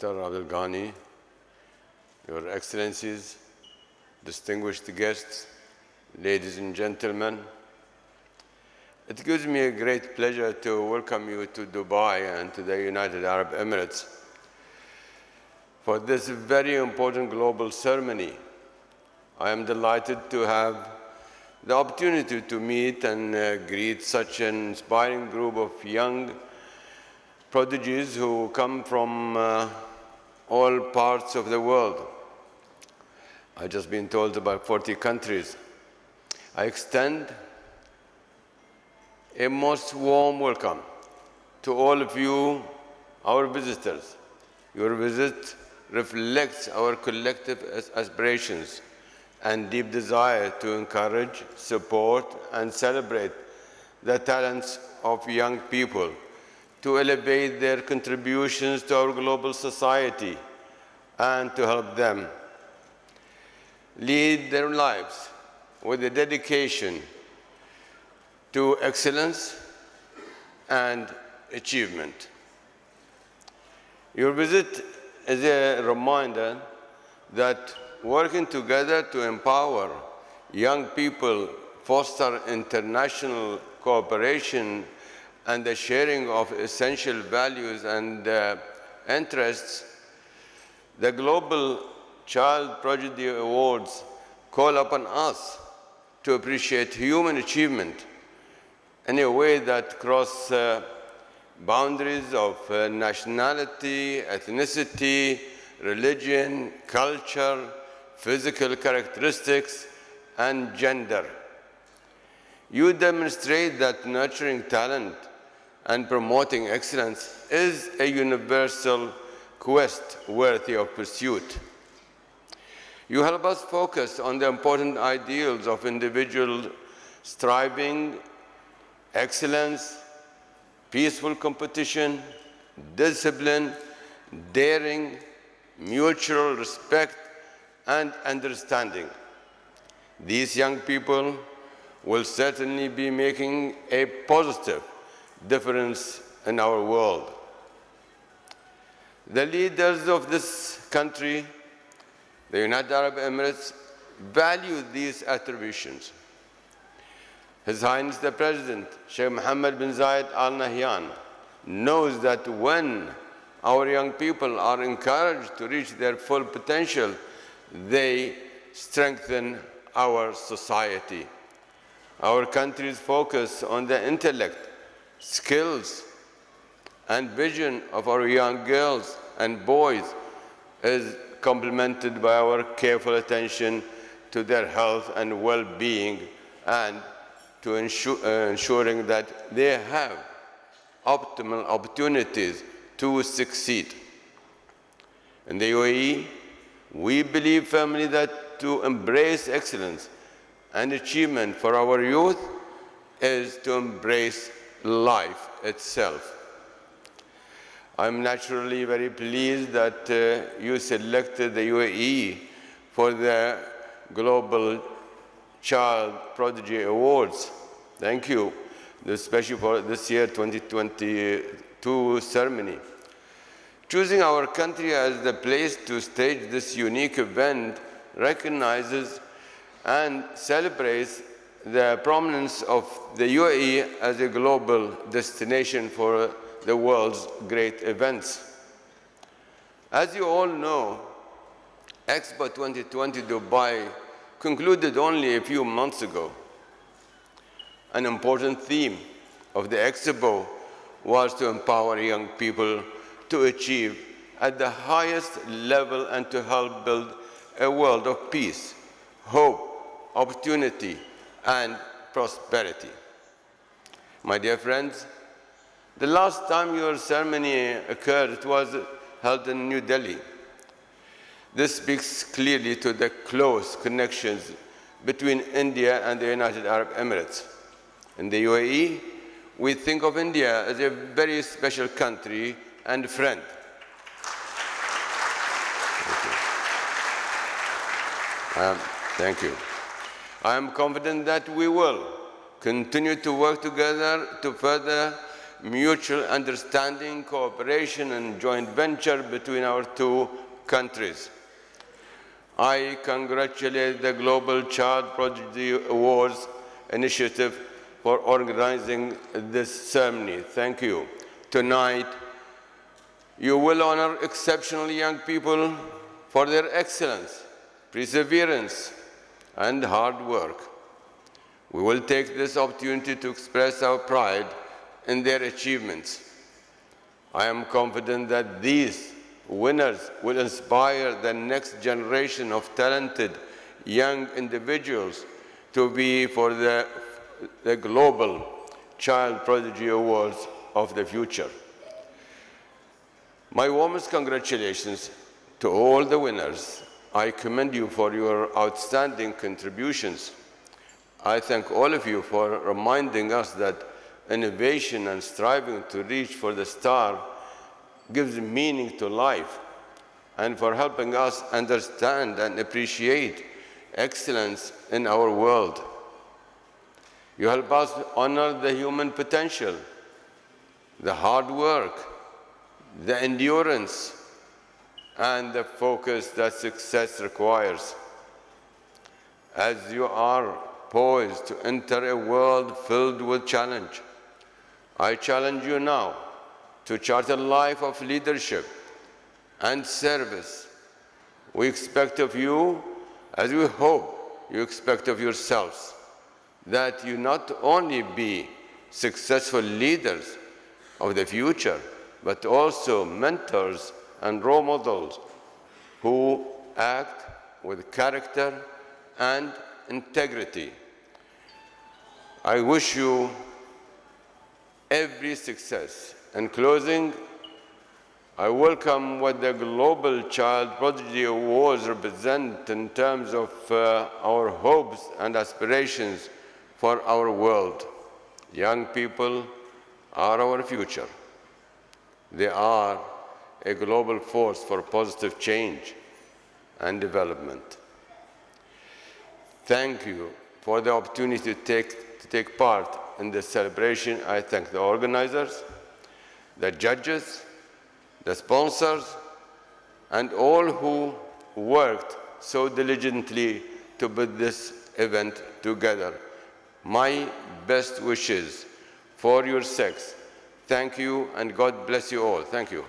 Dr. Abdul Ghani, Your Excellencies, distinguished guests, ladies and gentlemen, it gives me a great pleasure to welcome you to Dubai and to the United Arab Emirates for this very important global ceremony. I am delighted to have the opportunity to meet and greet such an inspiring group of young prodigies who come from all parts of the world. I've just been told about 40 countries. I extend a most warm welcome to all of you, our visitors. Your visit reflects our collective aspirations and deep desire to encourage, support, and celebrate the talents of young people, to elevate their contributions to our global society, and to help them lead their lives with a dedication to excellence and achievement. Your visit is a reminder that working together to empower young people, foster international cooperation, and the sharing of essential values and interests, the Global Child Prodigy Awards call upon us to appreciate human achievement in a way that crosses boundaries of nationality, ethnicity, religion, culture, physical characteristics, and gender. You demonstrate that nurturing talent and promoting excellence is a universal quest worthy of pursuit. You help us focus on the important ideals of individual striving, excellence, peaceful competition, discipline, daring, mutual respect, and understanding. These young people will certainly be making a positive difference in our world. The leaders of this country, the United Arab Emirates, value these attributions. His Highness the President, Sheikh Mohammed bin Zayed Al Nahyan, knows that when our young people are encouraged to reach their full potential, they strengthen our society. Our country's focus on the intellect, skills, and vision of our young girls and boys is complemented by our careful attention to their health and well-being, and to ensuring that they have optimal opportunities to succeed. In the UAE, we believe firmly that to embrace excellence and achievement for our youth is to embrace life itself. I'm naturally very pleased that you selected the UAE for the Global Child Prodigy Awards. Thank you, especially for this year 2022 ceremony. Choosing our country as the place to stage this unique event recognizes and celebrates the prominence of the UAE as a global destination for the world's great events. As you all know, Expo 2020 Dubai concluded only a few months ago. An important theme of the Expo was to empower young people to achieve at the highest level and to help build a world of peace, hope, opportunity, and prosperity. My dear friends, the last time your ceremony occurred, it was held in New Delhi. This speaks clearly to the close connections between India and the United Arab Emirates. In the UAE, we think of India as a very special country and friend. Thank you. I am confident that we will continue to work together to further mutual understanding, cooperation, and joint venture between our two countries. I congratulate the Global Child Prodigy Awards initiative for organizing this ceremony. Thank you. Tonight, you will honor exceptional young people for their excellence, perseverance, and hard work. We will take this opportunity to express our pride in their achievements. I am confident that these winners will inspire the next generation of talented young individuals to be for the Global Child Prodigy Awards of the future. My warmest congratulations to all the winners. I commend you for your outstanding contributions. I thank all of you for reminding us that innovation and striving to reach for the star gives meaning to life, and for helping us understand and appreciate excellence in our world. You help us honor the human potential, the hard work, the endurance, and the focus that success requires. As you are poised to enter a world filled with challenge, I challenge you now to chart a life of leadership and service. We expect of you, as we hope you expect of yourselves, that you not only be successful leaders of the future, but also mentors and role models who act with character and integrity. I wish you every success. In closing, I welcome what the Global Child Prodigy Awards represent in terms of our hopes and aspirations for our world. Young people are our future. They are a global force for positive change and development. Thank you for the opportunity to take part in this celebration. I thank the organizers, the judges, the sponsors, and all who worked so diligently to put this event together. My best wishes for your success. Thank you, and God bless you all. Thank you.